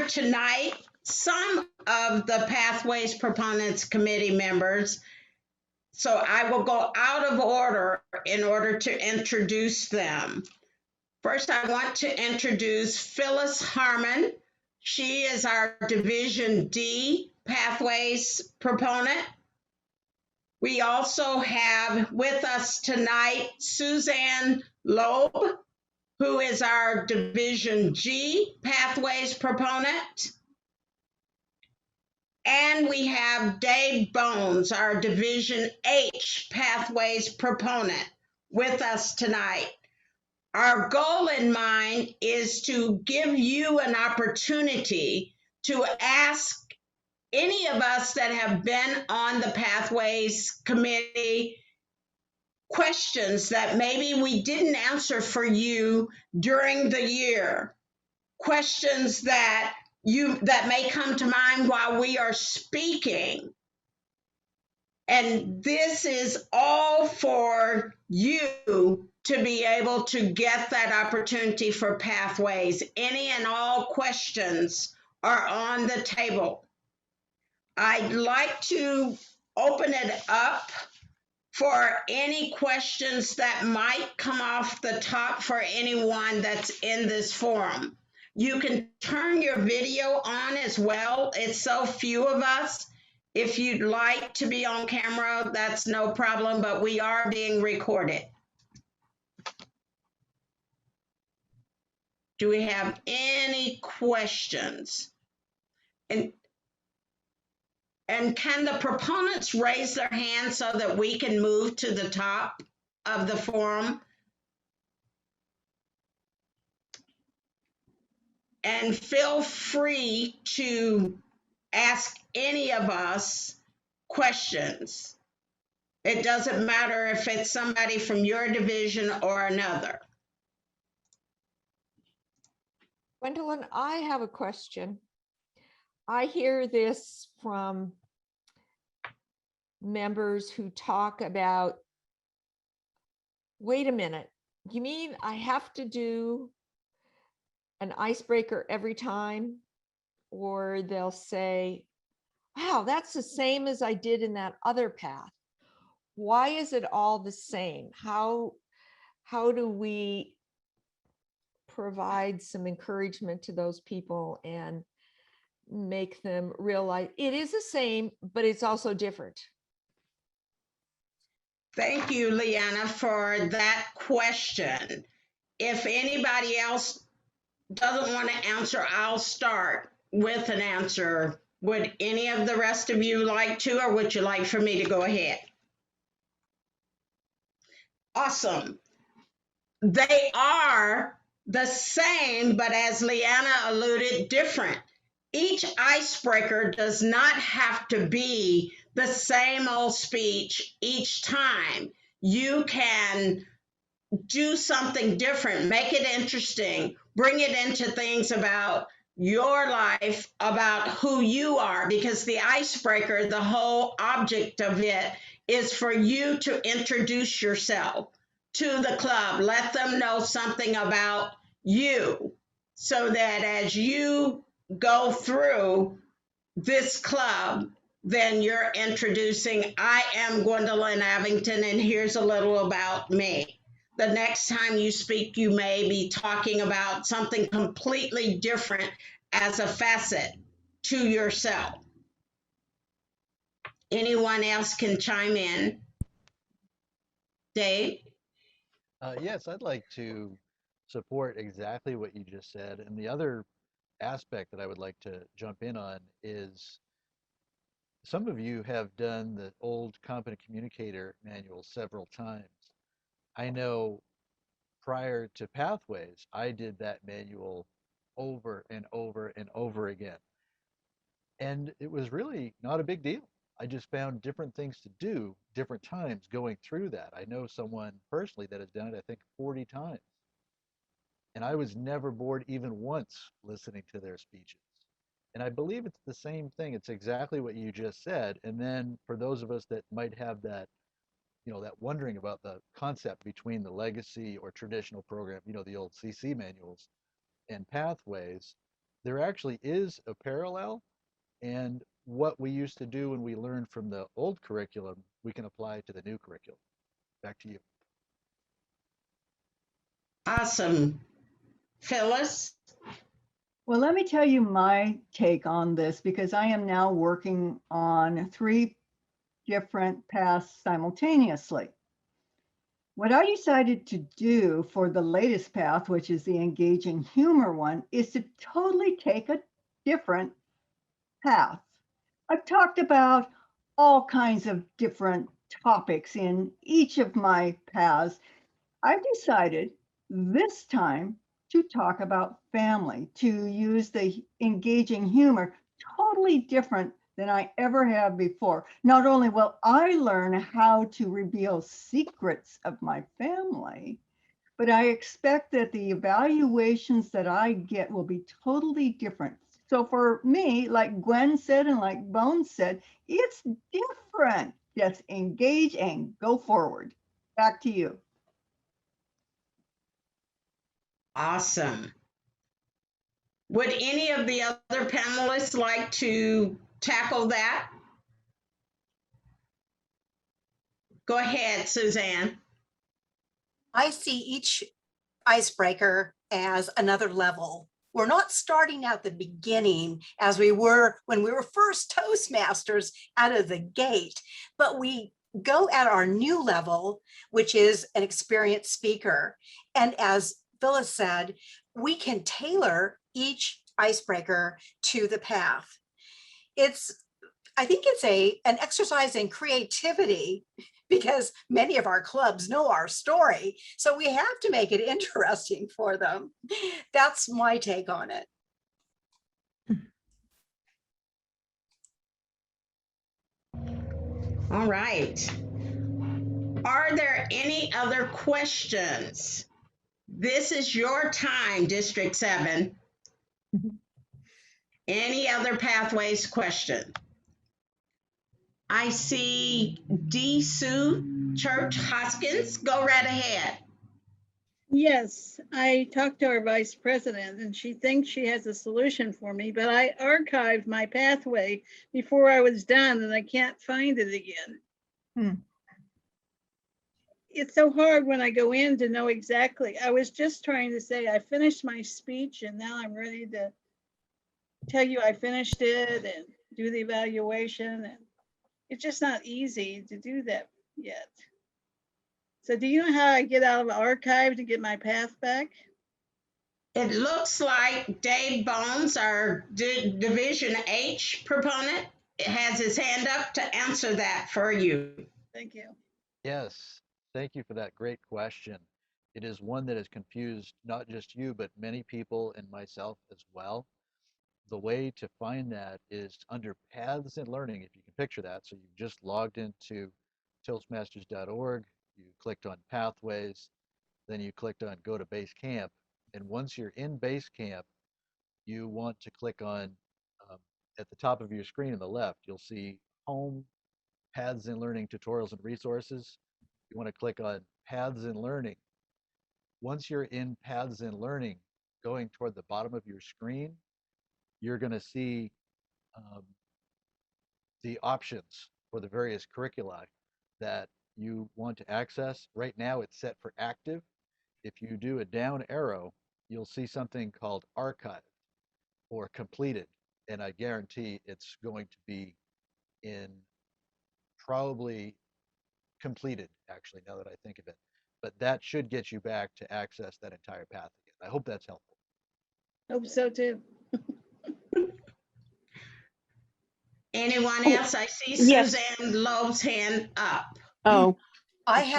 here tonight some of the Pathways Proponents Committee members. So I will go out of order in order to introduce them. First, I want to introduce Phyllis Harmon. She is our Division D Pathways Proponent. We also have with us tonight Suzanne Loeb, who is our Division G Pathways Proponent. And we have Dave Bones, our Division H Pathways Proponent, with us tonight. Our goal in mind is to give you an opportunity to ask any of us that have been on the Pathways Committee questions that maybe we didn't answer for you during the year. Questions that may come to mind while we are speaking. And this is all for you to be able to get that opportunity for Pathways. Any and all questions are on the table. I'd like to open it up for any questions that might come off the top for anyone that's in this forum. You can turn your video on as well. It's so few of us. If you'd like to be on camera, that's no problem, but we are being recorded. Do we have any questions? And can the proponents raise their hands so that we can move to the top of the forum? And feel free to ask any of us questions. It doesn't matter if it's somebody from your division or another. Gwendolyn, I have a question. I hear this from members who talk about, wait a minute, you mean I have to do an icebreaker every time? Or they'll say, wow, that's the same as I did in that other path. Why is it all the same? How do we provide some encouragement to those people and make them realize it is the same, but it's also different? Thank you, Leanna, for that question. If anybody else doesn't want to answer, I'll start with an answer. Would any of the rest of you like to, or would you like for me to go ahead? Awesome. They are the same, but as Leanna alluded, different. Each icebreaker does not have to be the same old speech each time. You can do something different, make it interesting, bring it into things about your life, about who you are, because the icebreaker, the whole object of it is for you to introduce yourself to the club. Let them know something about you so that as you go through this club, then you're introducing, I am Gwendolyn Avington, and here's a little about me. The next time you speak, you may be talking about something completely different as a facet to yourself. Anyone else can chime in. Dave? Yes, I'd like to support exactly what you just said. And the other aspect that I would like to jump in on is some of you have done the old competent communicator manual several times. I know prior to Pathways, I did that manual over and over and over again. And it was really not a big deal. I just found different things to do different times going through that. I know someone personally that has done it, I think, 40 times. And I was never bored even once listening to their speeches. And I believe it's the same thing. It's exactly what you just said. And then for those of us that might have that, that wondering about the concept between the legacy or traditional program, the old CC manuals and Pathways, there actually is a parallel, and what we used to do when we learned from the old curriculum, we can apply to the new curriculum. Back to you. Awesome. Phyllis? Well, let me tell you my take on this because I am now working on 3 different paths simultaneously. What I decided to do for the latest path, which is the engaging humor one, is to totally take a different path. I've talked about all kinds of different topics in each of my paths. I've decided this time to talk about family, to use the engaging humor totally different than I ever have before. Not only will I learn how to reveal secrets of my family, but I expect that the evaluations that I get will be totally different. So for me, like Gwen said and like Bones said, it's different. Just engage and go forward. Back to you. Awesome. Would any of the other panelists like to tackle that? Go ahead, Suzanne. I see each icebreaker as another level. We're not starting at the beginning as we were when we were first Toastmasters out of the gate, but we go at our new level, which is an experienced speaker. And as Phyllis said, we can tailor each icebreaker to the path. I think it's an exercise in creativity because many of our clubs know our story. So we have to make it interesting for them. That's my take on it. All right. Are there any other questions? This is your time, District 7. Any other pathways question? I see D. Sue Church Hoskins. Go right ahead. Yes, I talked to our vice president and she thinks she has a solution for me, but I archived my pathway before I was done and I can't find it again. It's so hard when I go in to know exactly. I was just trying to say I finished my speech and now I'm ready to tell you I finished it and do the evaluation. And it's just not easy to do that yet. So do you know how I get out of archive to get my path back? It looks like Dave Bones, our Division H proponent, has his hand up to answer that for you. Thank you. Yes, thank you for that great question. It is one that has confused not just you, but many people and myself as well. The way to find that is under Paths in Learning, if you can picture that. So you've just logged into Toastmasters.org, you clicked on Pathways, then you clicked on Go to Base Camp. And once you're in Base Camp, you want to click on, at the top of your screen on the left, you'll see Home, Paths in Learning, Tutorials and Resources. You want to click on Paths in Learning. Once you're in Paths in Learning, going toward the bottom of your screen, you're going to see the options for the various curricula that you want to access. Right now it's set for active. If you do a down arrow, you'll see something called archived or completed. And I guarantee it's going to be in probably completed, actually, now that I think of it. But that should get you back to access that entire path again. I hope that's helpful. Hope so too. Anyone else? I see Yes. Suzanne Loeb's hand up. Oh, I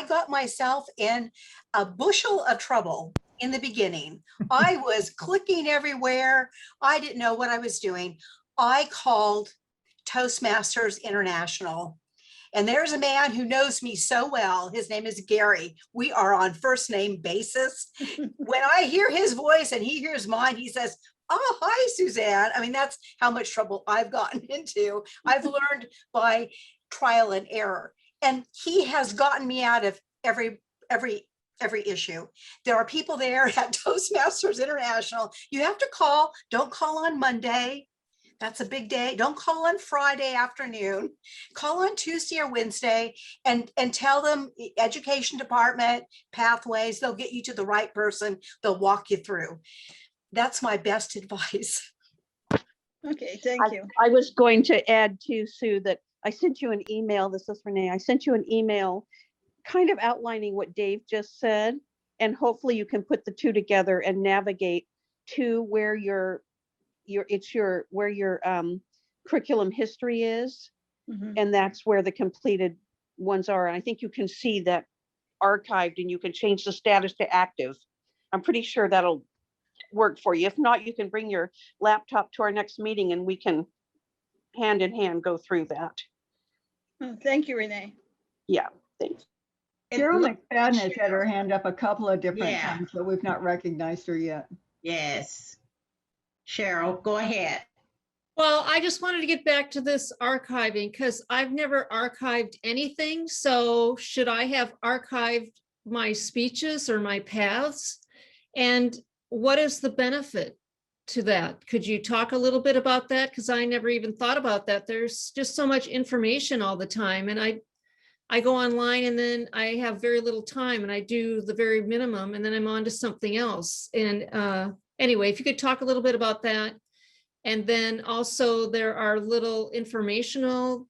got myself in a bushel of trouble in the beginning. I was clicking everywhere. I didn't know what I was doing. I called Toastmasters International. And there's a man who knows me so well. His name is Gary. We are on first name basis. When I hear his voice and he hears mine, he says, "Oh, hi, Suzanne." I mean, that's how much trouble I've gotten into. I've learned by trial and error. And he has gotten me out of every every issue. There are people there at Toastmasters International. You have to call. Don't call on Monday. That's a big day. Don't call on Friday afternoon. Call on Tuesday or Wednesday and tell them education department, pathways. They'll get you to the right person. They'll walk you through. That's my best advice. Okay, thank you. I was going to add too, Sue, that I sent you an email. This is Renee. I sent you an email kind of outlining what Dave just said, and hopefully you can put the two together and navigate to where your curriculum history is, and that's where the completed ones are. And I think you can see that archived, and you can change the status to active. I'm pretty sure that'll work for you. If not, you can bring your laptop to our next meeting and we can hand in hand go through that. Thank you, Renee. Yeah, thanks. Carol Look- McFadden has had her hand up a couple of different Yeah. times, but we've not recognized her yet. Yes. Cheryl, go ahead. Well, I just wanted to get back to this archiving because I've never archived anything. So should I have archived my speeches or my paths? And what is the benefit to that? Could you talk a little bit about that? Because I never even thought about that. There's just so much information all the time. And I go online and then I have very little time and I do the very minimum and then I'm on to something else. And anyway, if you could talk a little bit about that. And then also there are little informational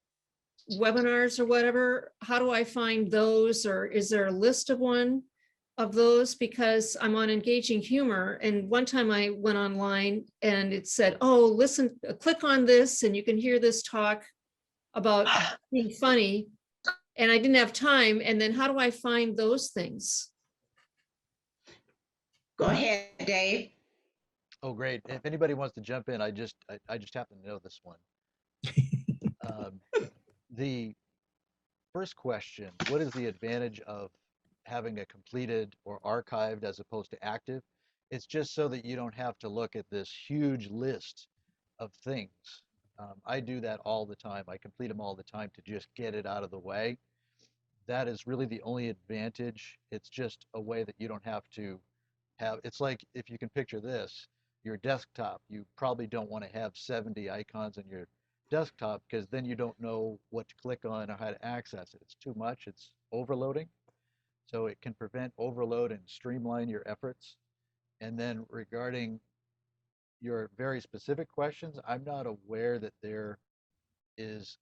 webinars or whatever. How do I find those? Or is there a list of one of those? Because I'm on Engaging Humor. And one time I went online and it said, oh, listen, click on this and you can hear this talk about being funny. And I didn't have time. And then how do I find those things? Go ahead, Dave. Oh, great. If anybody wants to jump in, I just happen to know this one. The first question, what is the advantage of having a completed or archived as opposed to active? It's just so that you don't have to look at this huge list of things. I do that all the time. I complete them all the time to just get it out of the way. That is really the only advantage. It's just a way that you don't have to have, it's like if you can picture this, your desktop, you probably don't want to have 70 icons on your desktop because then you don't know what to click on or how to access it. It's too much, it's overloading. So it can prevent overload and streamline your efforts. And then regarding your very specific questions, I'm not aware that there is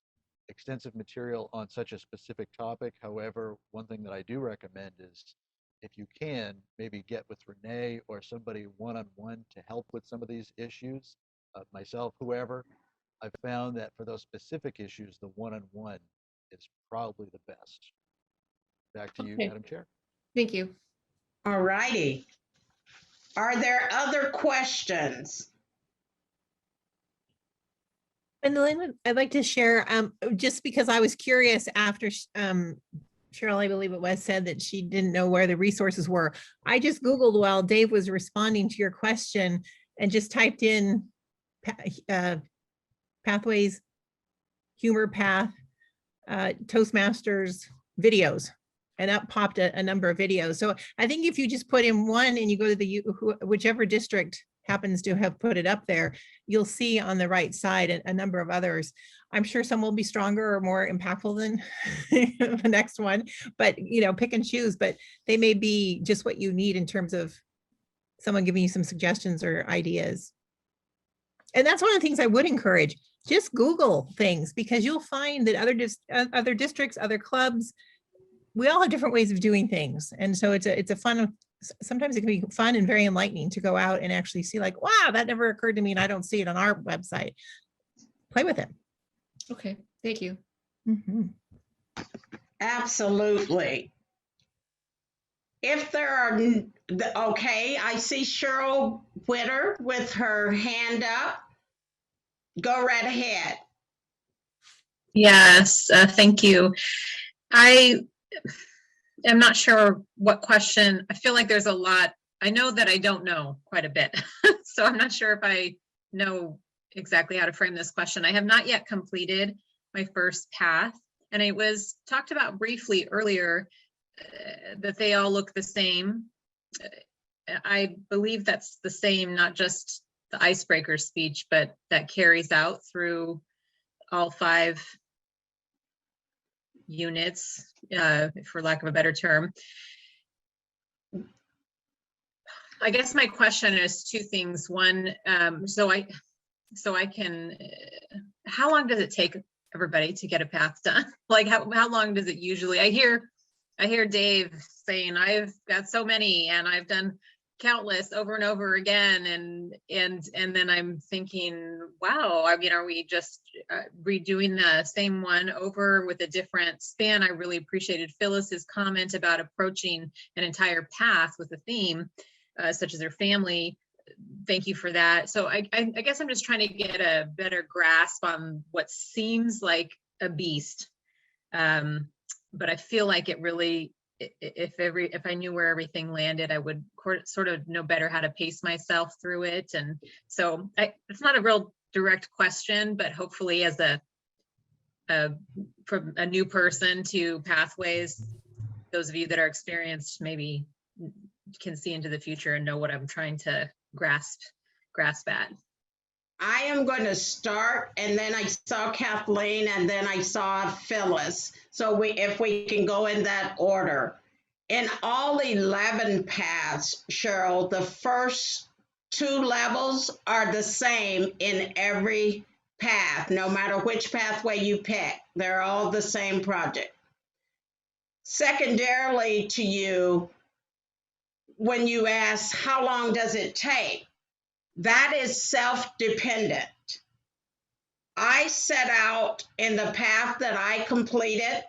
extensive material on such a specific topic. However, one thing that I do recommend is if you can, maybe get with Renee or somebody one-on-one to help with some of these issues, myself, whoever. I've found that for those specific issues, the one-on-one is probably the best. Back to you, Okay. Madam Chair. Thank you. All righty. Are there other questions? Gwendolyn, I'd like to share, just because I was curious after Cheryl, I believe it was, said that she didn't know where the resources were. I just Googled while Dave was responding to your question and just typed in pathways, humor path, Toastmasters videos, and up popped a number of videos. So I think if you just put in one and you go to the whichever district happens to have put it up there, you'll see on the right side a number of others. I'm sure some will be stronger or more impactful than the next one, but pick and choose, but they may be just what you need in terms of someone giving you some suggestions or ideas. And that's one of the things I would encourage. Just Google things, because you'll find that other districts, other clubs, we all have different ways of doing things. And so it's a fun, sometimes it can be fun and very enlightening to go out and actually see like, wow, that never occurred to me and I don't see it on our website. Play with it. Okay, thank you. Mm-hmm. Absolutely. If there are, okay, I see Cheryl Witter with her hand up. Go right ahead. Yes, thank you. I am not sure what question. I feel like there's a lot. I know that I don't know quite a bit. So I'm not sure if I know exactly how to frame this question. I have not yet completed my first path. And it was talked about briefly earlier that they all look the same. I believe that's the same, not just the icebreaker speech, but that carries out through all 5 units, for lack of a better term. I guess my question is 2 things. One, so I can, how long does it take everybody to get a path done? Like how long does it usually? I hear Dave saying, I've got so many and I've done countless over and over again. And then I'm thinking, wow, I mean, are we just redoing the same one over with a different span? I really appreciated Phyllis's comment about approaching an entire path with a theme, such as their family. Thank you for that. So I guess I'm just trying to get a better grasp on what seems like a beast. But I feel like it really, if I knew where everything landed, I would sort of know better how to pace myself through it. And so it's not a real direct question, but hopefully as from a new person to pathways, those of you that are experienced maybe can see into the future and know what I'm trying to grasp at. I am going to start, and then I saw Kathleen, and then I saw Phyllis. So if we can go in that order. In all 11 paths, Cheryl, the first 2 levels are the same in every path, no matter which pathway you pick. They're all the same project. Secondarily to you, when you ask, how long does it take? That is self-dependent. I set out in the path that I completed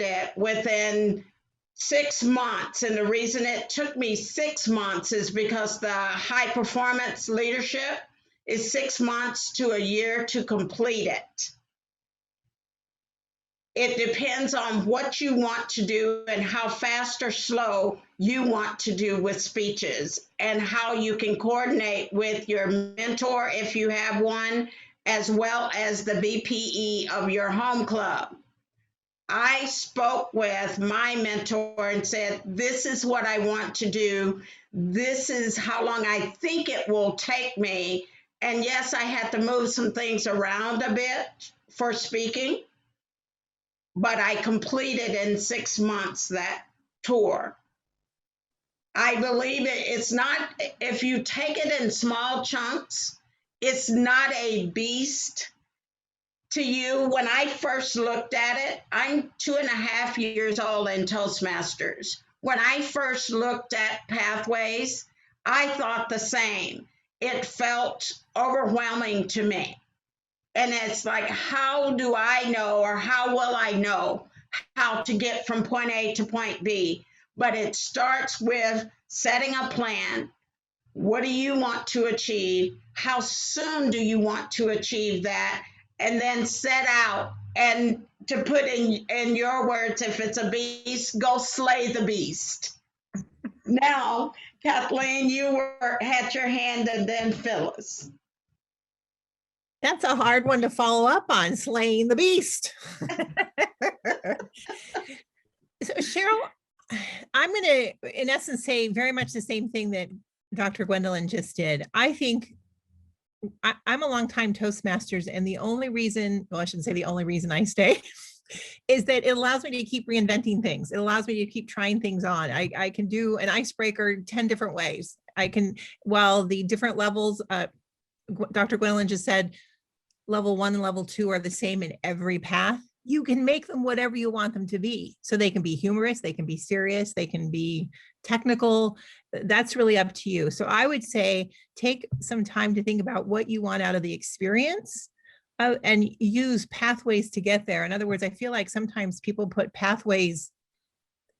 it within 6 months. And the reason it took me 6 months is because the high performance leadership is 6 months to a year to complete it. It depends on what you want to do and how fast or slow you want to do with speeches, and how you can coordinate with your mentor if you have one, as well as the BPE of your home club. I spoke with my mentor and said, this is what I want to do. This is how long I think it will take me. And yes, I had to move some things around a bit for speaking, but I completed in 6 months that tour. I believe it's not, if you take it in small chunks, it's not a beast to you. When I first looked at it, I'm 2.5 years old in Toastmasters. When I first looked at pathways, I thought the same. It felt overwhelming to me. And it's like, how do I know, or how will I know how to get from point A to point B? But it starts with setting a plan. What do you want to achieve? How soon do you want to achieve that? And then set out, and to put in your words, if it's a beast, go slay the beast. Now, Kathleen, you had your hand, and then Phyllis. That's a hard one to follow up on, slaying the beast. So Cheryl, I'm going to, in essence, say very much the same thing that Dr. Gwendolyn just did. I think I'm a longtime Toastmasters, and the only reason, well, I shouldn't say the only reason I stay, is that it allows me to keep reinventing things. It allows me to keep trying things on. I can do an icebreaker 10 different ways. I can, while the different levels, Dr. Gwendolyn just said, level 1 and level 2 are the same in every path. You can make them whatever you want them to be. So they can be humorous, they can be serious, they can be technical. That's really up to you. So I would say take some time to think about what you want out of the experience, and use pathways to get there. In other words, I feel like sometimes people put pathways,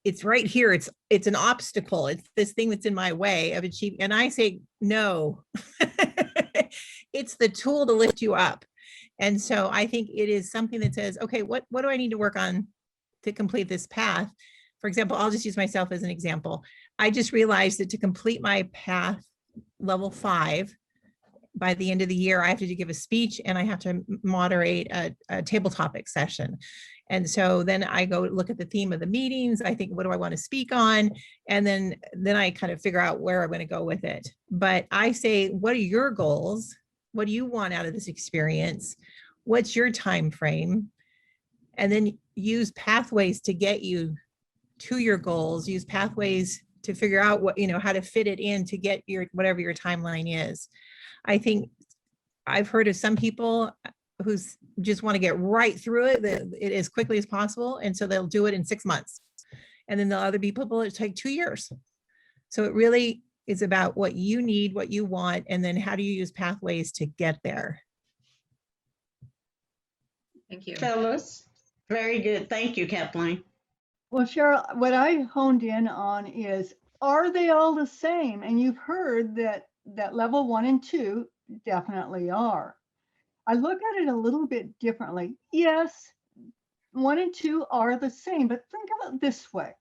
it's right here, it's an obstacle, it's this thing that's in my way of achieving. And I say, no, it's the tool to lift you up. And so I think it is something that says, okay, what do I need to work on to complete this path? For example, I'll just use myself as an example. I just realized that to complete my path level 5, by the end of the year, I have to give a speech and I have to moderate a table topic session. And so then I go look at the theme of the meetings. I think, what do I want to speak on? And then I kind of figure out where I'm going to go with it. But I say, what are your goals? What do you want out of this experience? What's your time frame? And then use pathways to get you to your goals, use pathways to figure out what, how to fit it in to get your, whatever your timeline is. I think I've heard of some people who just want to get right through it as quickly as possible. And so they'll do it in 6 months. And then the other people, it take 2 years. So it really is about what you need, what you want, and then how do you use pathways to get there. Thank you. Phyllis, very good. Thank you, Kathleen. Well, Cheryl, what I honed in on is, are they all the same? And you've heard that level 1 and 2 definitely are. I look at it a little bit differently. Yes, 1 and 2 are the same, but think of it this way.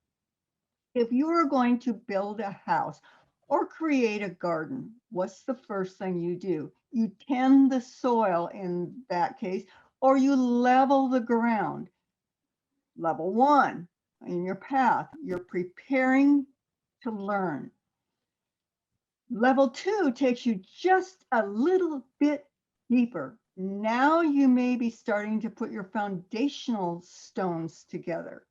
If you are going to build a house or create a garden, what's the first thing you do? You tend the soil in that case, or you level the ground. Level 1 in your path, you're preparing to learn. Level 2 takes you just a little bit deeper. Now you may be starting to put your foundational stones together.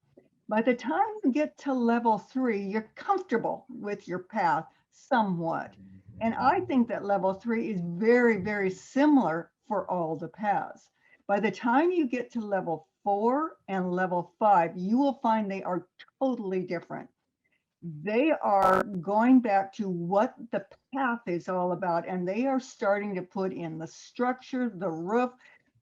By the time you get to level 3, you're comfortable with your path somewhat. And I think that level 3 is very, very similar for all the paths. By the time you get to level 4 and level 5, you will find they are totally different. They are going back to what the path is all about, and they are starting to put in the structure, the roof,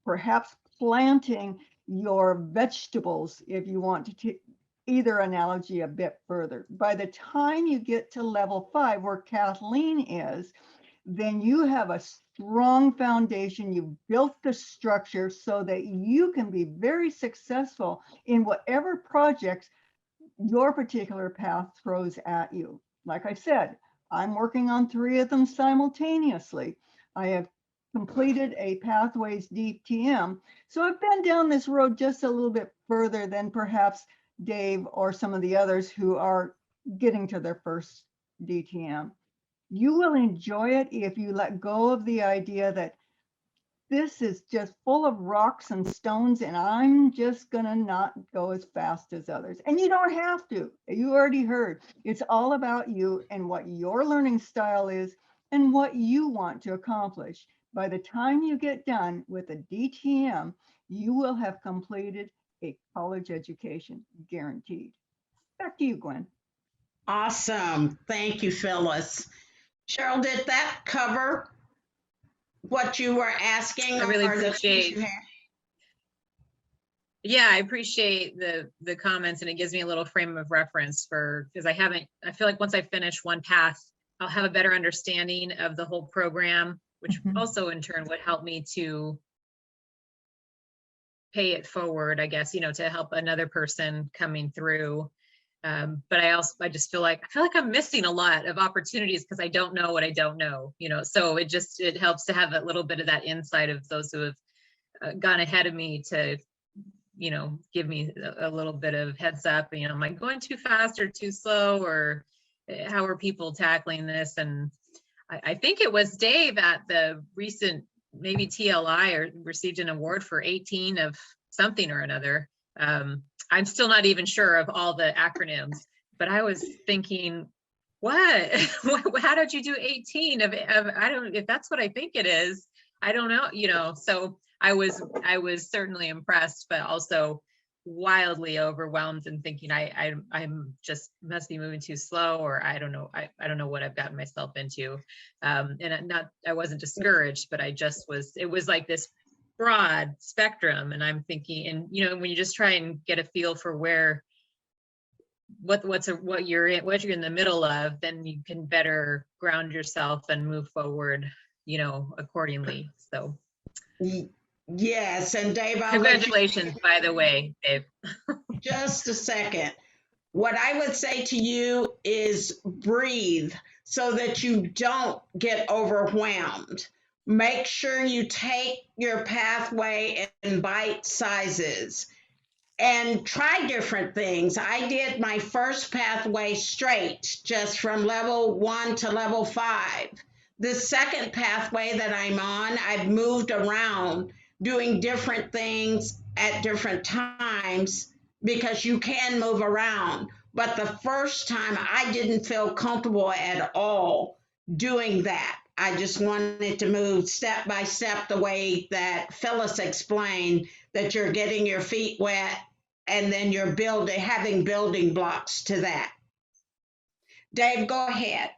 perhaps planting your vegetables, if you want to take either analogy a bit further. By the time you get to level 5, where Kathleen is, then you have a strong foundation. You've built the structure so that you can be very successful in whatever projects your particular path throws at you. Like I said, I'm working on 3 of them simultaneously. I have completed a Pathways DTM. So I've been down this road just a little bit further than perhaps Dave or some of the others who are getting to their first DTM. You will enjoy it if you let go of the idea that this is just full of rocks and stones and I'm just gonna not go as fast as others. And you don't have to. You already heard. It's all about you and what your learning style is and what you want to accomplish. By the time you get done with a DTM, you will have completed a college education, guaranteed. Back to you, Gwen. Awesome. Thank you, Phyllis. Cheryl, did that cover what you were asking? I really or the things appreciate. you had? Yeah, I appreciate the comments, and it gives me a little frame of reference for, because I feel like once I finish one path, I'll have a better understanding of the whole program, which also in turn would help me to pay it forward, I guess, to help another person coming through. But I just feel like I'm missing a lot of opportunities because I don't know what I don't know, so it helps to have a little bit of that insight of those who have gone ahead of me to, give me a little bit of heads up, am I going too fast or too slow, or how are people tackling this? And I think it was Dave at the recent, maybe TLI, or received an award for 18 of something or another. I'm still not even sure of all the acronyms, but I was thinking, what? How did you do 18 of I don't, if that's what I think it is, I don't know, so I was certainly impressed, but also wildly overwhelmed and thinking I'm just must be moving too slow, or I don't know. I don't know what I've gotten myself into. And I wasn't discouraged, but it was like this broad spectrum, and I'm thinking, and when you just try and get a feel for what you're in the middle of, then you can better ground yourself and move forward, accordingly. So Yes, and Dave, congratulations, by the way, Dave. Just a second. What I would say to you is breathe so that you don't get overwhelmed. Make sure you take your pathway in bite sizes and try different things. I did my first pathway straight, just from level 1 to level 5. The second pathway that I'm on, I've moved around doing different things at different times because you can move around. But the first time I didn't feel comfortable at all doing that. I just wanted to move step by step the way that Phyllis explained, that you're getting your feet wet and then you're having building blocks to that. Dave, go ahead.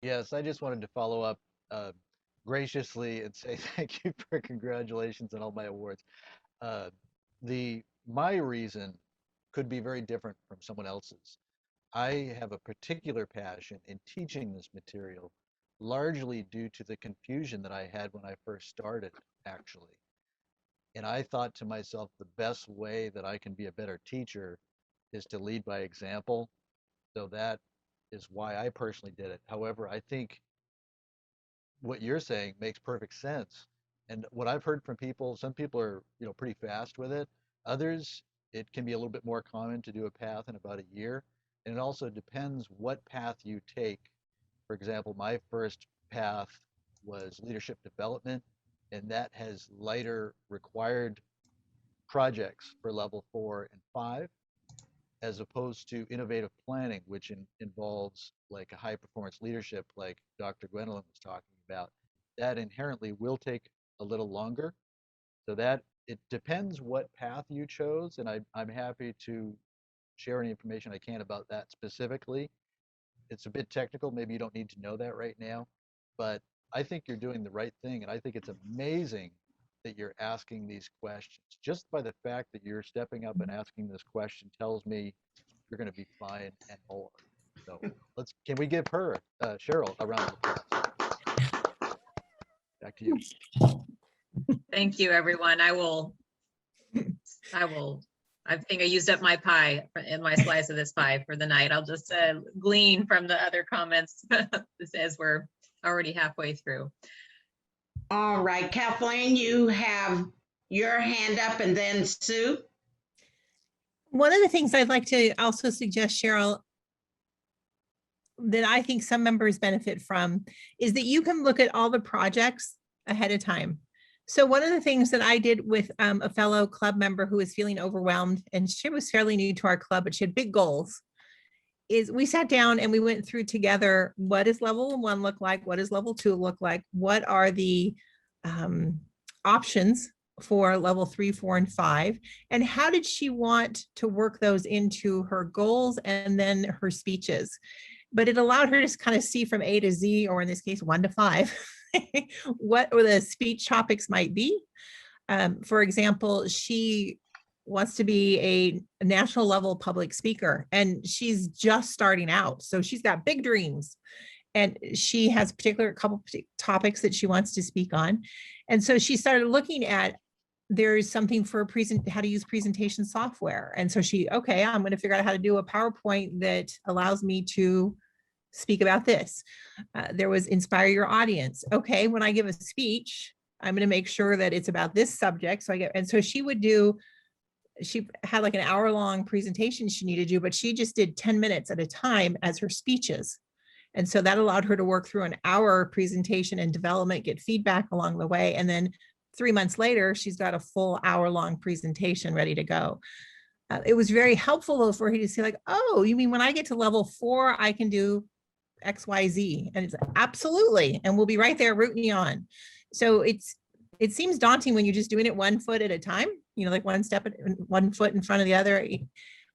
Yes, I just wanted to follow up graciously and say thank you for congratulations on all my awards. My reason could be very different from someone else's. I have a particular passion in teaching this material, largely due to the confusion that I had when I first started, actually. And I thought to myself, the best way that I can be a better teacher is to lead by example. So that is why I personally did it. However, I think what you're saying makes perfect sense. And what I've heard from people, some people are, pretty fast with it. Others, it can be a little bit more common to do a path in about a year. And it also depends what path you take. For example, my first path was leadership development, and that has lighter required projects for level 4 and 5, as opposed to innovative planning, which involves like a high performance leadership like Dr. Gwendolyn was talking about. That inherently will take a little longer. So that it depends what path you chose, and I'm happy to share any information I can about that specifically. It's a bit technical, maybe you don't need to know that right now, but I think you're doing the right thing, and I think it's amazing that you're asking these questions. Just by the fact that you're stepping up and asking this question tells me you're going to be fine and more. So can we give her, Cheryl, a round of applause? Back to you. Thank you, everyone. I think I used up my pie in my slice of this pie for the night. I'll just glean from the other comments as we're already halfway through. All right, Kathleen, you have your hand up, and then Sue. One of the things I'd like to also suggest, Cheryl, that I think some members benefit from is that you can look at all the projects ahead of time. So one of the things that I did with a fellow club member who was feeling overwhelmed, and she was fairly new to our club, but she had big goals, is we sat down and we went through together, what does level 1 look like? What does level 2 look like? What are the options for level 3, 4, and 5? And how did she want to work those into her goals and then her speeches? But it allowed her to kind of see from A to Z, or in this case, 1 to 5, what the speech topics might be. For example, she wants to be a national level public speaker, and she's just starting out. So she's got big dreams, and she has a couple topics that she wants to speak on. And so she started looking at, there's something for how to use presentation software. And so I'm going to figure out how to do a PowerPoint that allows me to speak about this. There was inspire your audience. Okay, when I give a speech, I'm going to make sure that it's about this subject. And so she had like an hour-long presentation she needed to do, but she just did 10 minutes at a time as her speeches. And so that allowed her to work through an hour presentation and development, get feedback along the way. And then 3 months later, she's got a full hour-long presentation ready to go. It was very helpful though for her to see like, oh, you mean when I get to level 4, I can do X, Y, Z? And it's like, absolutely. And we'll be right there rooting you on. So it seems daunting when you're just doing it 1 foot at a time, like 1 foot in front of the other.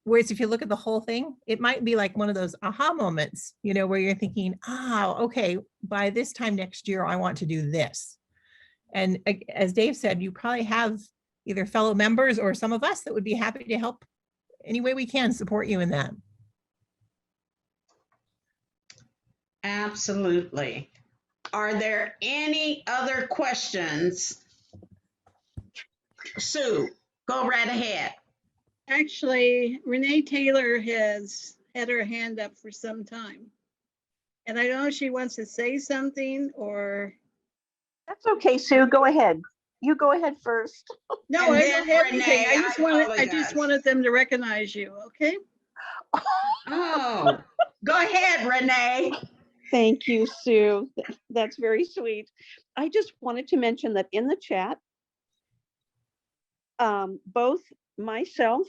Whereas if you look at the whole thing, it might be like one of those aha moments, where you're thinking, okay, by this time next year, I want to do this. And as Dave said, you probably have either fellow members or some of us that would be happy to help any way we can support you in that. Absolutely. Are there any other questions? Sue, go right ahead. Actually, Renee Taylor has had her hand up for some time. And I don't know if she wants to say something or. That's okay, Sue, go ahead. You go ahead first. No, And I then don't have anything. Renee, I just wanted, I just apologize. wanted them to recognize you, okay? Oh, go ahead, Renee. Thank you, Sue. That's very sweet. I just wanted to mention that in the chat, both myself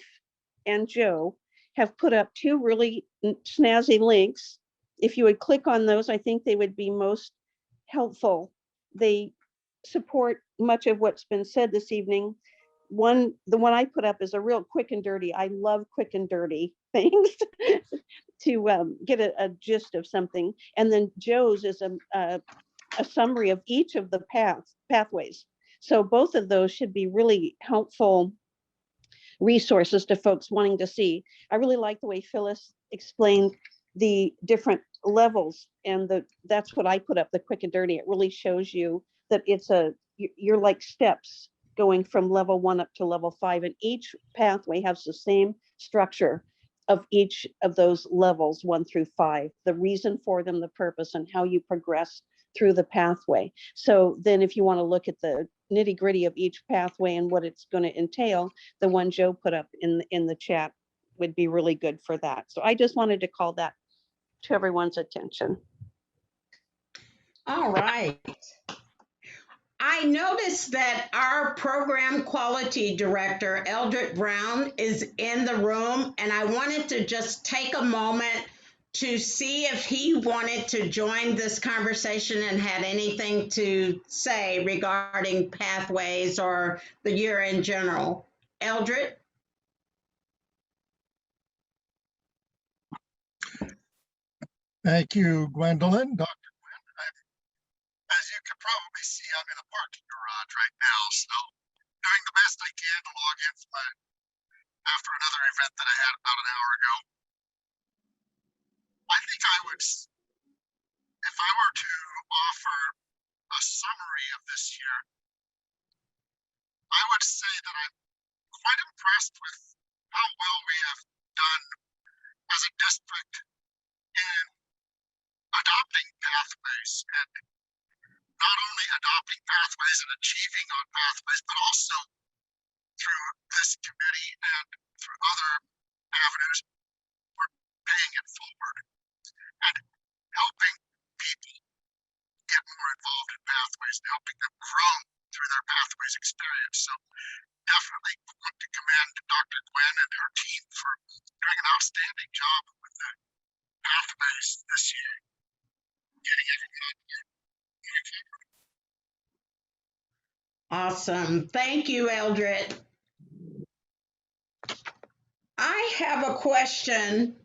and Joe have put up two really snazzy links. If you would click on those, I think they would be most helpful. They support much of what's been said this evening. The one I put up is a real quick and dirty. I love quick and dirty things to get a gist of something. And then Joe's is a summary of each of the pathways. So both of those should be really helpful resources to folks wanting to see. I really like the way Phyllis explained the different levels, and that's what I put up, the quick and dirty. It really shows you that you're like steps going from level 1 up to level 5, and each pathway has the same structure of each of those levels 1 through 5, the reason for them, the purpose, and how you progress through the pathway. So then if you want to look at the nitty gritty of each pathway and what it's going to entail, the one Joe put up in the chat would be really good for that. So I just wanted to call that to everyone's attention. All right. I noticed that our program quality director, Edred Brown, is in the room, and I wanted to just take a moment to see if he wanted to join this conversation and had anything to say regarding pathways or the year in general. Edred? Thank you, Gwendolyn. Dr. Gwen. As you can probably see, I'm in a parking garage right now, so doing the best I can to log in after another event that I had about an hour ago. I think if I were to offer a summary of this year, I would say that I'm quite impressed with how well we have done as a district in adopting pathways, and not only adopting pathways and achieving on pathways, but also through this committee and through other avenues, we're paying it forward and helping people get more involved in pathways and helping them grow through their pathways experience. So definitely want to commend Dr. Gwen and her team for doing an outstanding job with the pathways this year, getting everyone on board. Awesome. Thank you, Edred. I have a question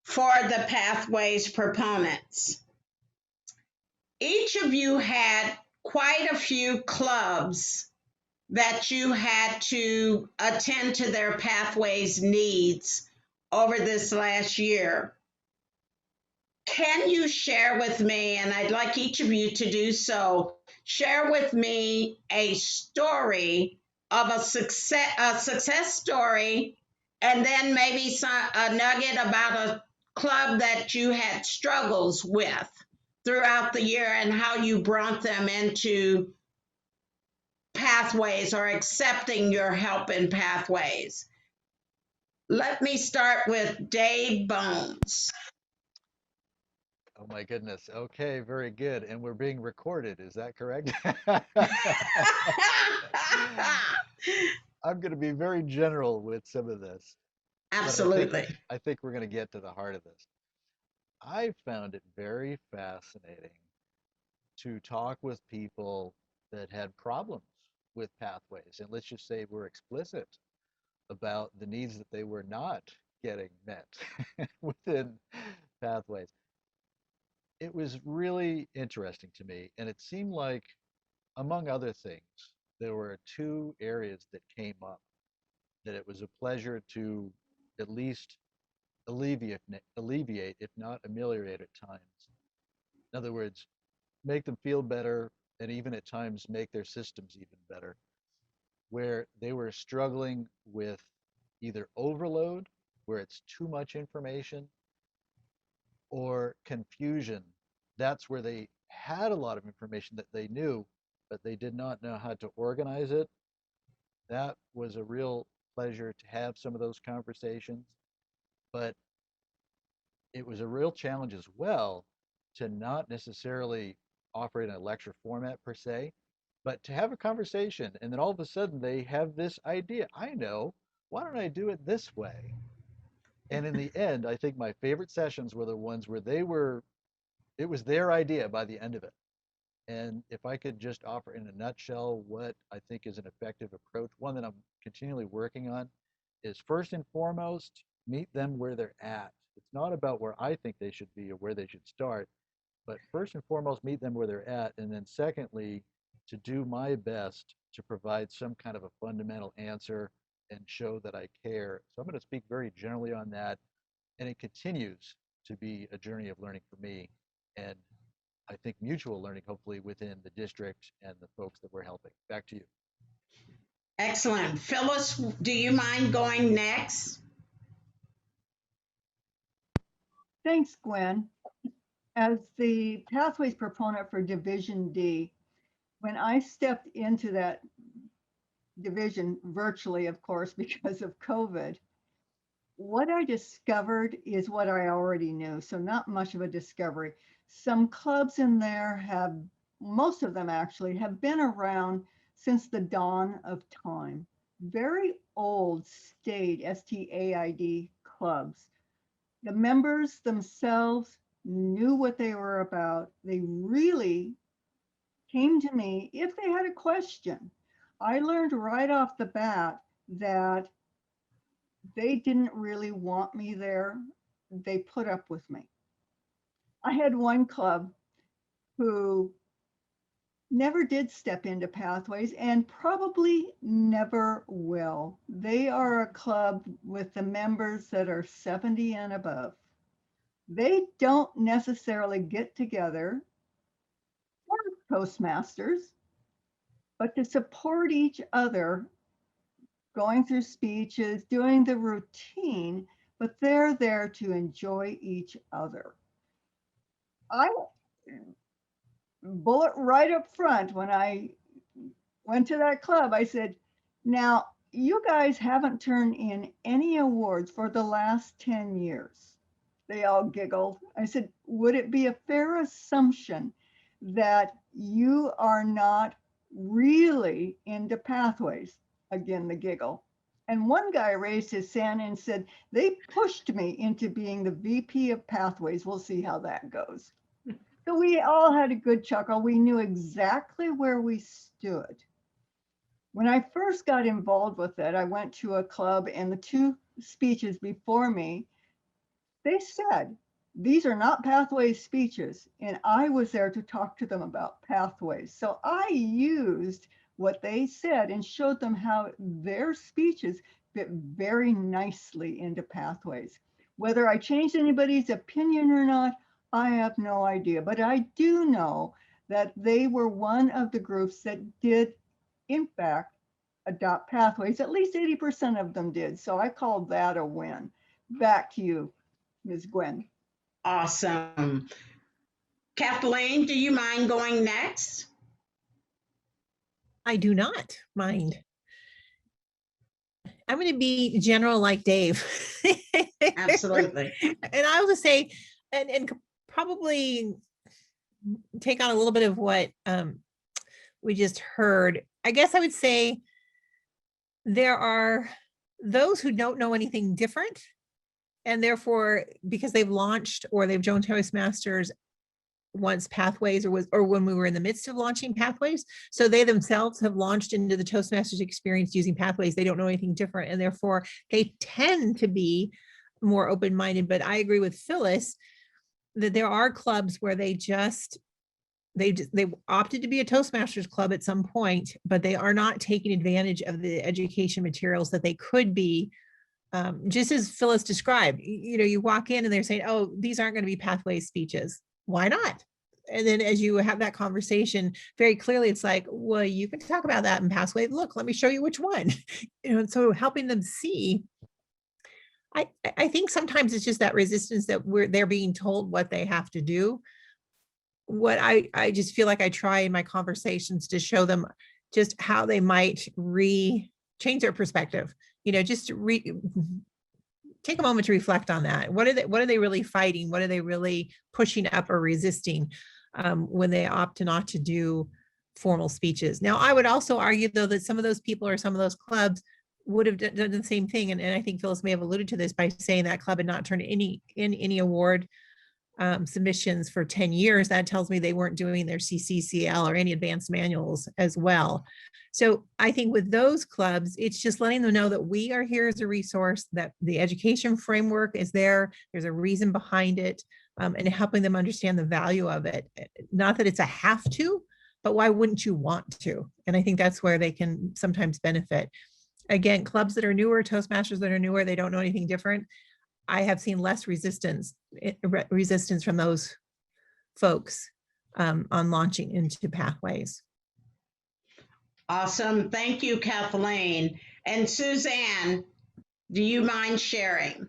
for the Pathways proponents. Each of you had quite a few clubs that you had to attend to their Pathways needs over this last year. Can you share with me, and I'd like each of you to do so, share with me a story of a success story, and then maybe a nugget about a club that you had struggles with throughout the year and how you brought them into pathways or accepting your help in pathways. Let me start with Dave Bones. Oh my goodness. Okay, very good. And we're being recorded. Is that correct? I'm going to be very general with some of this. Absolutely. I think we're going to get to the heart of this. I found it very fascinating to talk with people that had problems with pathways. And let's just say we're explicit about the needs that they were not getting met within pathways. It was really interesting to me, and it seemed like, among other things, there were two areas that came up that it was a pleasure to at least alleviate, if not ameliorate at times. In other words, make them feel better and even at times make their systems even better, where they were struggling with either overload, where it's too much information, or confusion. That's where they had a lot of information that they knew, but they did not know how to organize it. That was a real pleasure to have some of those conversations, but it was a real challenge as well to not necessarily offer it in a lecture format per se, but to have a conversation. And then all of a sudden they have this idea. I know, why don't I do it this way? And in the end, I think my favorite sessions were the ones where it was their idea by the end of it. And if I could just offer in a nutshell what I think is an effective approach, one that I'm continually working on, is first and foremost, meet them where they're at. It's not about where I think they should be or where they should start, but first and foremost, meet them where they're at. And then secondly, to do my best to provide some kind of a fundamental answer and show that I care. So I'm going to speak very generally on that. And it continues to be a journey of learning for me. And I think mutual learning, hopefully, within the district and the folks that we're helping. Back to you. Excellent. Phyllis, do you mind going next? Thanks, Gwen. As the Pathways proponent for Division D, when I stepped into that division virtually, of course, because of COVID, what I discovered is what I already knew. So not much of a discovery. Some clubs in there have, most of them actually, have been around since the dawn of time. Very old, staid, STAID clubs. The members themselves knew what they were about. They really came to me if they had a question. I learned right off the bat that they didn't really want me there. They put up with me. I had one club who never did step into Pathways and probably never will. They are a club with the members that are 70 and above. They don't necessarily get together for Toastmasters, but to support each other, going through speeches, doing the routine, but they're there to enjoy each other. I bullet right up front when I went to that club, I said, now you guys haven't turned in any awards for the last 10 years. They all giggled. I said, would it be a fair assumption that you are not really into Pathways? Again, the giggle. And one guy raised his hand and said, they pushed me into being the VP of Pathways. We'll see how that goes. So we all had a good chuckle. We knew exactly where we stood. When I first got involved with it, I went to a club and the two speeches before me, they said, these are not Pathways speeches. And I was there to talk to them about Pathways. So I used what they said and showed them how their speeches fit very nicely into Pathways. Whether I changed anybody's opinion or not, I have no idea, but I do know that they were one of the groups that did, in fact, adopt Pathways. At least 80% of them did. So I called that a win. Back to you, Ms. Gwen. Awesome. Kathleen, do you mind going next? I do not mind. I'm going to be general like Dave. Absolutely. And I will just say, and probably take on a little bit of what we just heard. I guess I would say there are those who don't know anything different, and therefore, because they've launched or they've joined Toastmasters once Pathways or when we were in the midst of launching Pathways, so they themselves have launched into the Toastmasters experience using Pathways. They don't know anything different, and therefore they tend to be more open-minded. But I agree with Phyllis that there are clubs where they opted to be a Toastmasters club at some point, but they are not taking advantage of the education materials that they could be. Just as Phyllis described, you walk in and they're saying, oh, these aren't going to be Pathways speeches. Why not? And then as you have that conversation, very clearly, it's like, well, you can talk about that in Pathways. Look, let me show you which one. And so helping them see, I think sometimes it's just that resistance that they're being told what they have to do. what I just feel like I try in my conversations to show them just how they might change their perspective, just take a moment to reflect on that. What are they really fighting? What are they really pushing up or resisting when they opt not to do formal speeches? Now, I would also argue, though, that some of those people or some of those clubs would have done the same thing. And I think Phyllis may have alluded to this by saying that club had not turned any award submissions for 10 years. That tells me they weren't doing their CCCL or any advanced manuals as well. So I think with those clubs, it's just letting them know that we are here as a resource, that the education framework is there. There's a reason behind it, and helping them understand the value of it. Not that it's a have to, but why wouldn't you want to? And I think that's where they can sometimes benefit. Again, clubs that are newer, Toastmasters that are newer, they don't know anything different. I have seen less resistance from those folks on launching into Pathways. Awesome. Thank you, Kathleen. And Suzanne, do you mind sharing?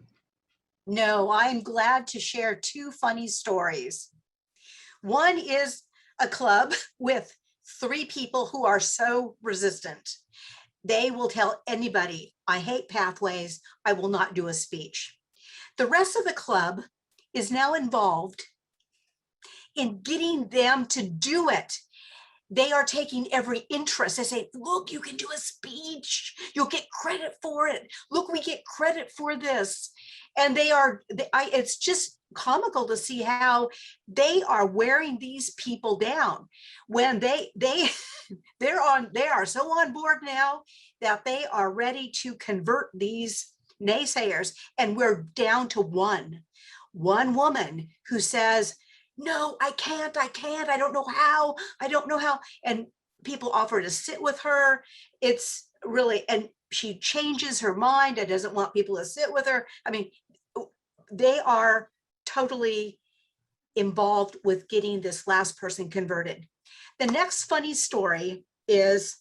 No, I'm glad to share two funny stories. One is a club with 3 people who are so resistant. They will tell anybody, I hate Pathways, I will not do a speech. The rest of the club is now involved in getting them to do it. They are taking every interest. They say, look, you can do a speech. You'll get credit for it. Look, we get credit for this. And it's just comical to see how they are wearing these people down when they are so on board now that they are ready to convert these naysayers. And we're down to one woman who says, no, I can't, I don't know how. And people offer to sit with her. It's really, and she changes her mind and doesn't want people to sit with her. I mean, they are totally involved with getting this last person converted. The next funny story is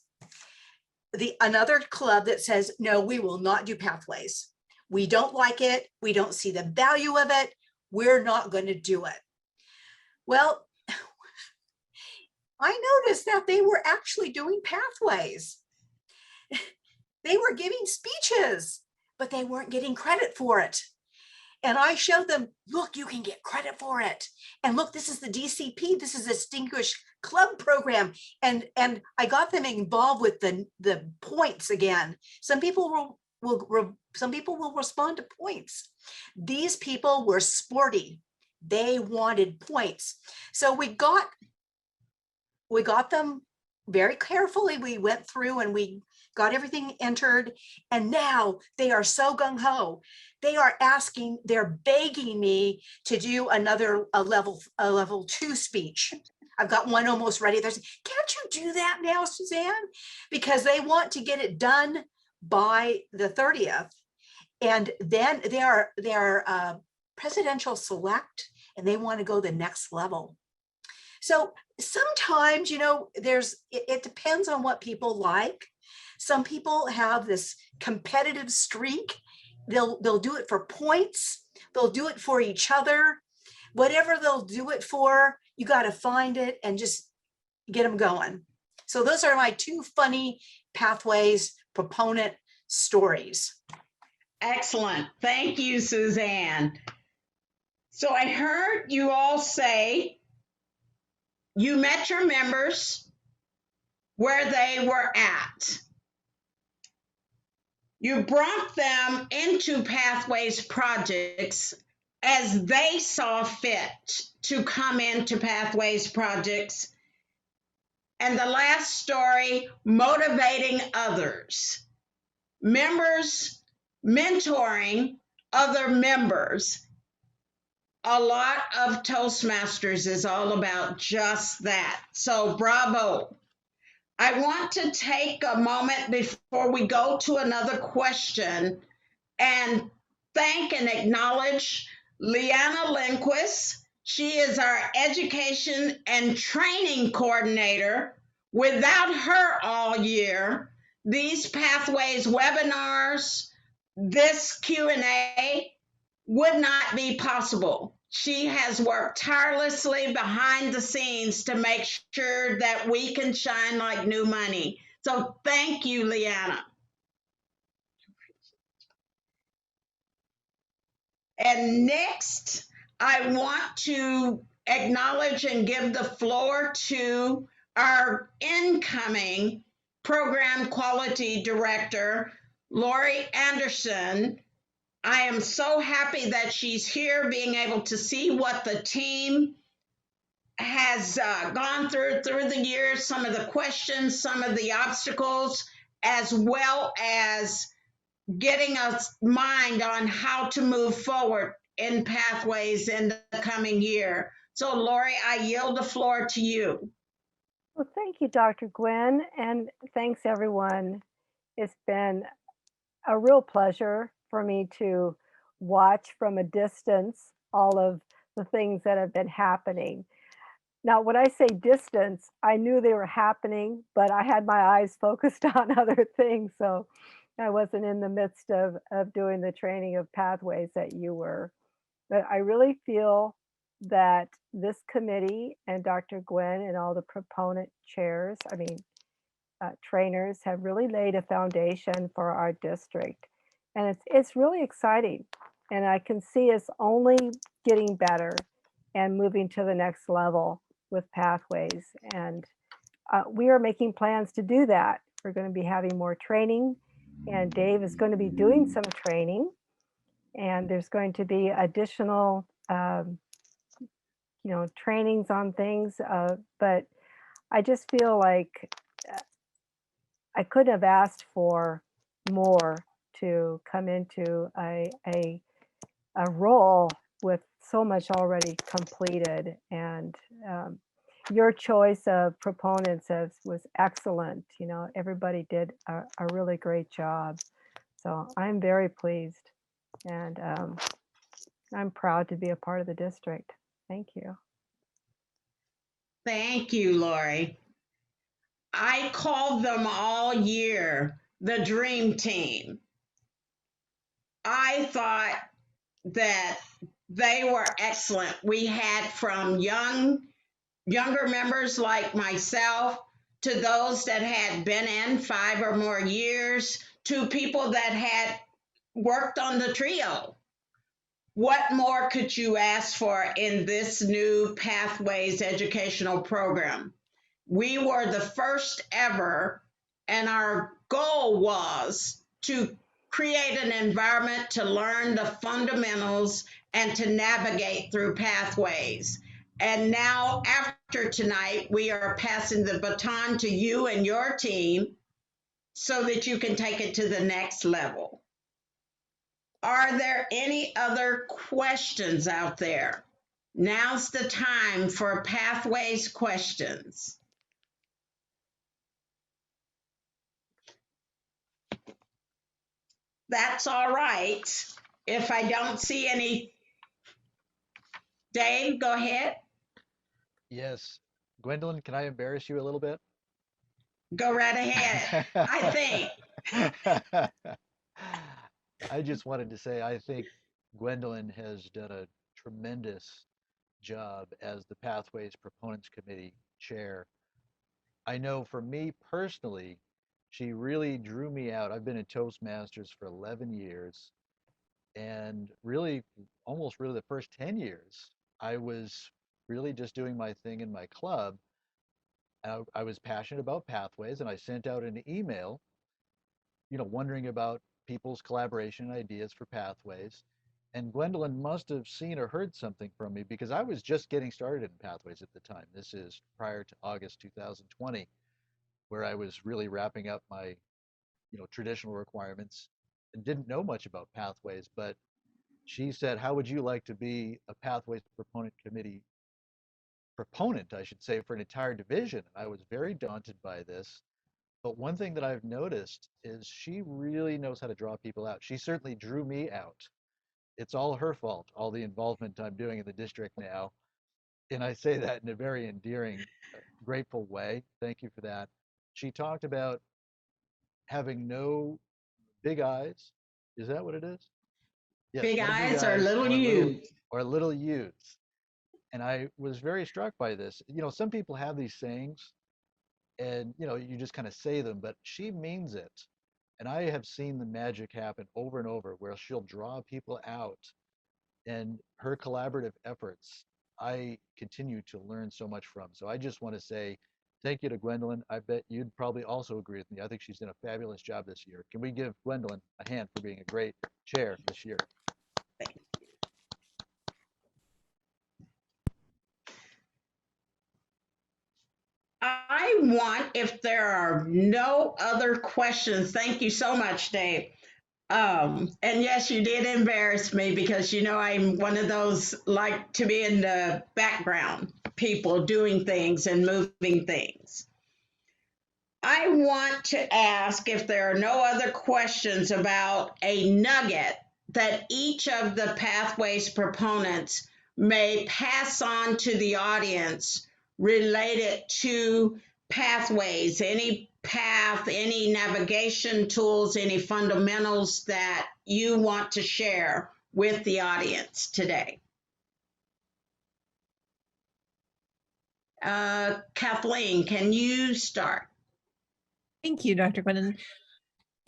another club that says, no, we will not do Pathways. We don't like it. We don't see the value of it. We're not going to do it. Well, I noticed that they were actually doing Pathways. They were giving speeches, but they weren't getting credit for it. And I showed them, look, you can get credit for it. And look, this is the DCP. This is a Distinguished Club program. And I got them involved with the points again. Some people will respond to points. These people were sporty. They wanted points. So we got them very carefully. We went through and we got everything entered. And now they are so gung-ho. They are they're begging me to do a level 2 speech. I've got one almost ready. They're saying, can't you do that now, Suzanne? Because they want to get it done by the 30th. And then they are presidential select, and they want to go the next level. So sometimes, it depends on what people like. Some people have this competitive streak. They'll do it for points. They'll do it for each other. Whatever they'll do it for, you got to find it and just get them going. So those are my 2 funny Pathways proponent stories. Excellent. Thank you, Suzanne. So I heard you all say you met your members where they were at. You brought them into Pathways projects as they saw fit to come into Pathways projects. And the last story, motivating others. Members mentoring other members. A lot of Toastmasters is all about just that. So bravo. I want to take a moment before we go to another question and thank and acknowledge Leanna Lindquist. She is our education and training coordinator. Without her all year, these Pathways webinars, this Q&A would not be possible. She has worked tirelessly behind the scenes to make sure that we can shine like new money. So thank you, Leanna. And next, I want to acknowledge and give the floor to our incoming Program Quality Director, Lori Anderson. I am so happy that she's here, being able to see what the team has gone through the years, some of the questions, some of the obstacles, as well as getting us mind on how to move forward in pathways in the coming year. So, Lori, I yield the floor to you. Well, thank you, Dr. Gwen, and thanks everyone. It's been a real pleasure for me to watch from a distance all of the things that have been happening. Now, when I say distance, I knew they were happening, but I had my eyes focused on other things, so I wasn't in the midst of doing the training of pathways that you were. But I really feel that this committee and Dr. Gwen and all the proponent chairs, trainers have really laid a foundation for our district. And it's really exciting. And I can see us only getting better and moving to the next level with pathways. And we are making plans to do that. We're going to be having more training, and Dave is going to be doing some training. And there's going to be additional, trainings on things. But I just feel like I couldn't have asked for more to come into a role with so much already completed. And your choice of proponents was excellent. Everybody did a really great job. So I'm very pleased, and I'm proud to be a part of the district. Thank you. Thank you, Lori. I called them all year the dream team. I thought that they were excellent. We had from younger members like myself to those that had been in 5 or more years to people that had worked on the trio. What more could you ask for in this new Pathways educational program? We were the first ever, and our goal was to create an environment to learn the fundamentals and to navigate through pathways. And now, after tonight, we are passing the baton to you and your team so that you can take it to the next level. Are there any other questions out there? Now's the time for Pathways questions. That's all right. If I don't see any, Dave, go ahead. Yes. Gwendolyn, can I embarrass you a little bit? Go right ahead. I think. I just wanted to say I think Gwendolyn has done a tremendous job as the Pathways Proponents Committee chair. I know for me personally, she really drew me out. I've been in Toastmasters for 11 years, and really, almost really the first 10 years, I was really just doing my thing in my club. I was passionate about pathways, and I sent out an email, wondering about people's collaboration ideas for pathways. And Gwendolyn must have seen or heard something from me because I was just getting started in pathways at the time. This is prior to August 2020, where I was really wrapping up my, traditional requirements and didn't know much about pathways. But she said, "How would you like to be a Pathways Proponent Committee proponent, I should say, for an entire division?" And I was very daunted by this. But one thing that I've noticed is she really knows how to draw people out. She certainly drew me out. It's all her fault, all the involvement I'm doing in the district now. And I say that in a very endearing, grateful way. Thank you for that. She talked about having no big eyes. Is that what it is? Yes, Big one big eyes or little you. or little U's. And I was very struck by this. Some people have these sayings and, you just kind of say them, but she means it. And I have seen the magic happen over and over where she'll draw people out, and her collaborative efforts, I continue to learn so much from. So I just want to say thank you to Gwendolyn. I bet you'd probably also agree with me. I think she's done a fabulous job this year. Can we give Gwendolyn a hand for being a great chair this year? I want, if there are no other questions, thank you so much, Dave. And yes, you did embarrass me because I'm one of those like to be in the background, people doing things and moving things. I want to ask if there are no other questions about a nugget that each of the pathways proponents may pass on to the audience related to pathways, any path, any navigation tools, any fundamentals that you want to share with the audience today. Kathleen, can you start? Thank you, Dr. Gwendolyn.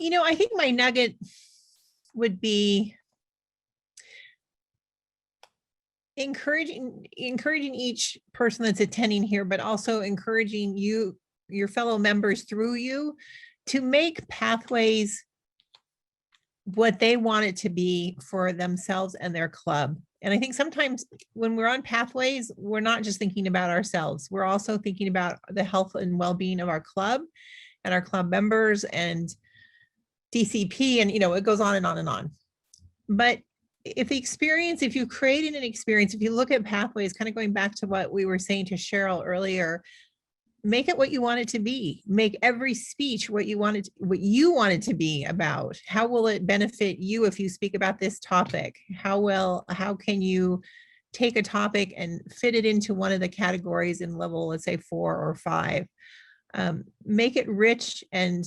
I think my nugget would be encouraging each person that's attending here, but also encouraging your fellow members through you to make pathways what they want it to be for themselves and their club. And I think sometimes when we're on pathways, we're not just thinking about ourselves. We're also thinking about the health and well-being of our club and our club members and DCP, and it goes on and on and on. But if you created an experience, if you look at pathways, kind of going back to what we were saying to Cheryl earlier, make it what you want it to be. Make every speech what you want it to be about. How will it benefit you if you speak about this topic? How can you take a topic and fit it into one of the categories in level, let's say 4 or 5? Make it rich and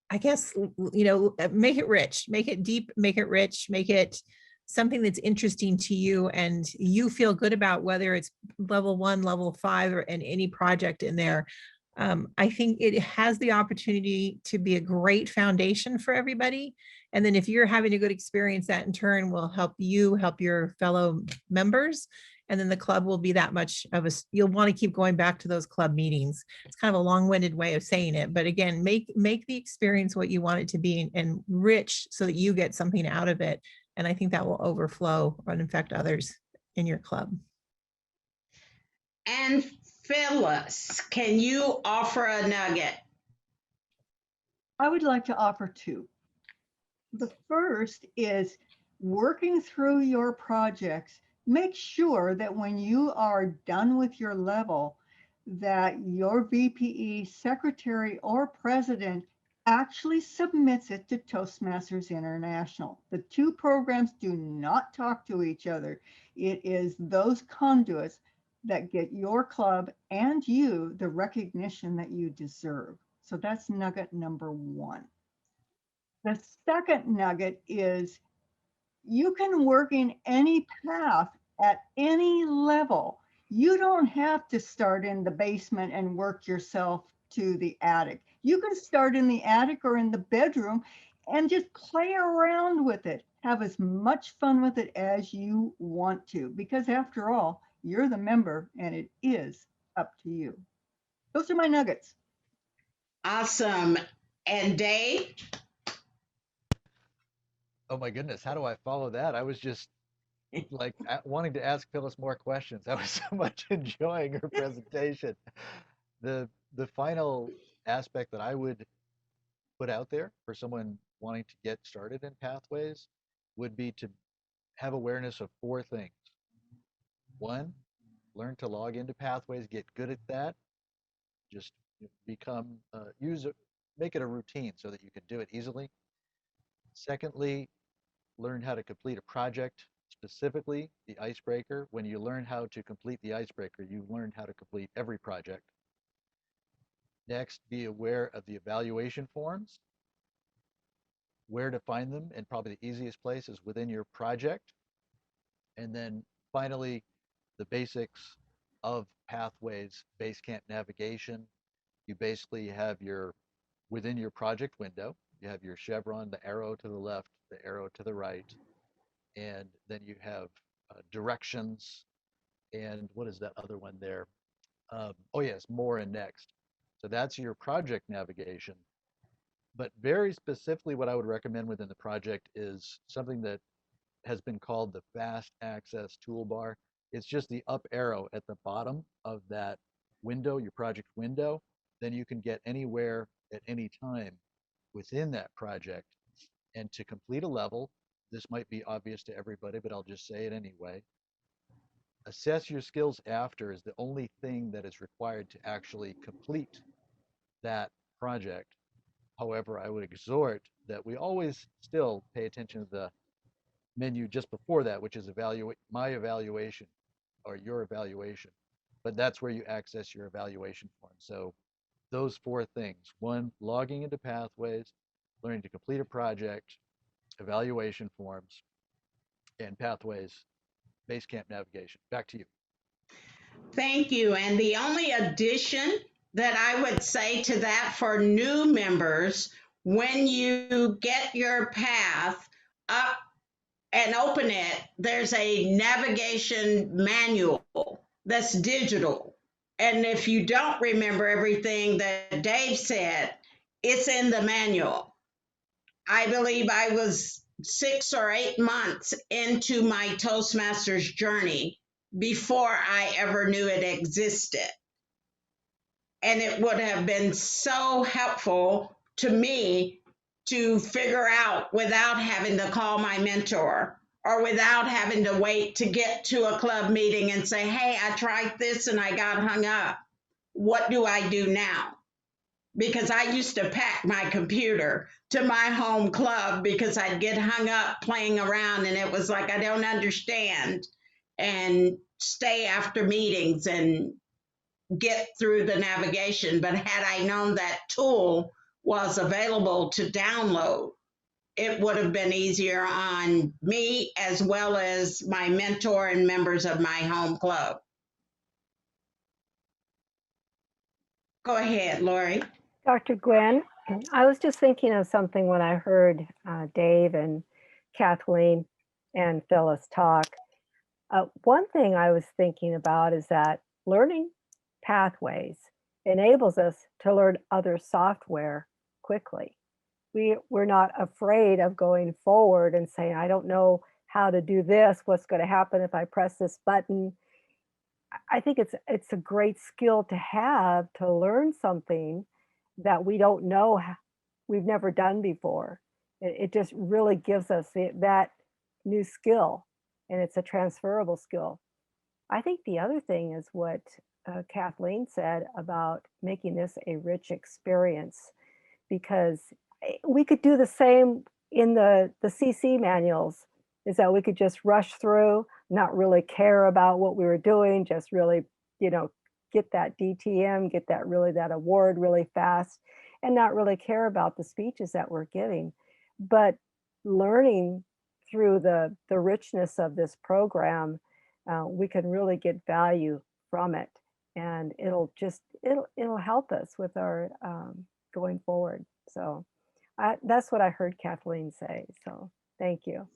I guess, make it rich, make it deep, make it rich, make it something that's interesting to you and you feel good about, whether it's level 1, level 5, or in any project in there. I think it has the opportunity to be a great foundation for everybody. And then if you're having a good experience, that in turn will help you help your fellow members. And then the club will be that much of you'll want to keep going back to those club meetings. It's kind of a long-winded way of saying it, but again, make the experience what you want it to be and rich so that you get something out of it. And I think that will overflow and affect others in your club. And Phyllis, can you offer a nugget? I would like to offer 2. The first is working through your projects. Make sure that when you are done with your level, that your VPE secretary or president actually submits it to Toastmasters International. The 2 programs do not talk to each other. It is those conduits that get your club and you the recognition that you deserve. So that's nugget number 1. The second nugget is you can work in any path at any level. You don't have to start in the basement and work yourself to the attic. You can start in the attic or in the bedroom and just play around with it. Have as much fun with it as you want to, because after all, you're the member and it is up to you. Those are my nuggets. Awesome. And Dave? Oh my goodness, how do I follow that? I was just like wanting to ask Phyllis more questions. I was so much enjoying her presentation. The final aspect that I would put out there for someone wanting to get started in pathways would be to have awareness of 4 things. 1, learn to log into pathways, get good at that. Just become make it a routine so that you can do it easily. Secondly, learn how to complete a project, specifically the icebreaker. When you learn how to complete the icebreaker, you've learned how to complete every project. Next, be aware of the evaluation forms. where to find them, and probably the easiest place is within your project. And then finally, the basics of Pathways Basecamp navigation. You basically have within your project window, you have your chevron, the arrow to the left, the arrow to the right, and then you have directions, and what is that other one there? Oh yes, more and next. So that's your project navigation. But very specifically, what I would recommend within the project is something that has been called the fast access toolbar. It's just the up arrow at the bottom of that window, your project window. Then you can get anywhere at any time within that project. And to complete a level, this might be obvious to everybody, but I'll just say it anyway. Assess your skills after is the only thing that is required to actually complete that project. However, I would exhort that we always still pay attention to the menu just before that, which is my evaluation or your evaluation. But that's where you access your evaluation form. So those 4 things: 1, logging into Pathways, learning to complete a project, evaluation forms, and Pathways Basecamp navigation. Back to you. Thank you. And the only addition that I would say to that for new members, when you get your path up and open it, there's a navigation manual that's digital. And if you don't remember everything that Dave said, it's in the manual. I believe I was 6 or 8 months into my Toastmasters journey before I ever knew it existed. And it would have been so helpful to me to figure out without having to call my mentor or without having to wait to get to a club meeting and say, hey, I tried this and I got hung up. What do I do now? Because I used to pack my computer to my home club because I'd get hung up playing around and it was like, I don't understand, and stay after meetings and get through the navigation. But had I known that tool was available to download, it would have been easier on me as well as my mentor and members of my home club. Go ahead, Lori. Dr. Gwen, I was just thinking of something when I heard Dave and Kathleen and Phyllis talk. One thing I was thinking about is that learning Pathways enables us to learn other software quickly. We're not afraid of going forward and saying, I don't know how to do this. What's going to happen if I press this button? I think it's a great skill to have, to learn something that we don't know, we've never done before. It just really gives us that new skill, and it's a transferable skill. I think the other thing is what Kathleen said about making this a rich experience, because we could do the same in the CC manuals, is that we could just rush through, not really care about what we were doing, just really, get that DTM, get that award really fast, and not really care about the speeches that we're giving. But learning through the richness of this program, we can really get value from it, and it'll help us with our going forward. So that's what I heard Kathleen say. So thank you.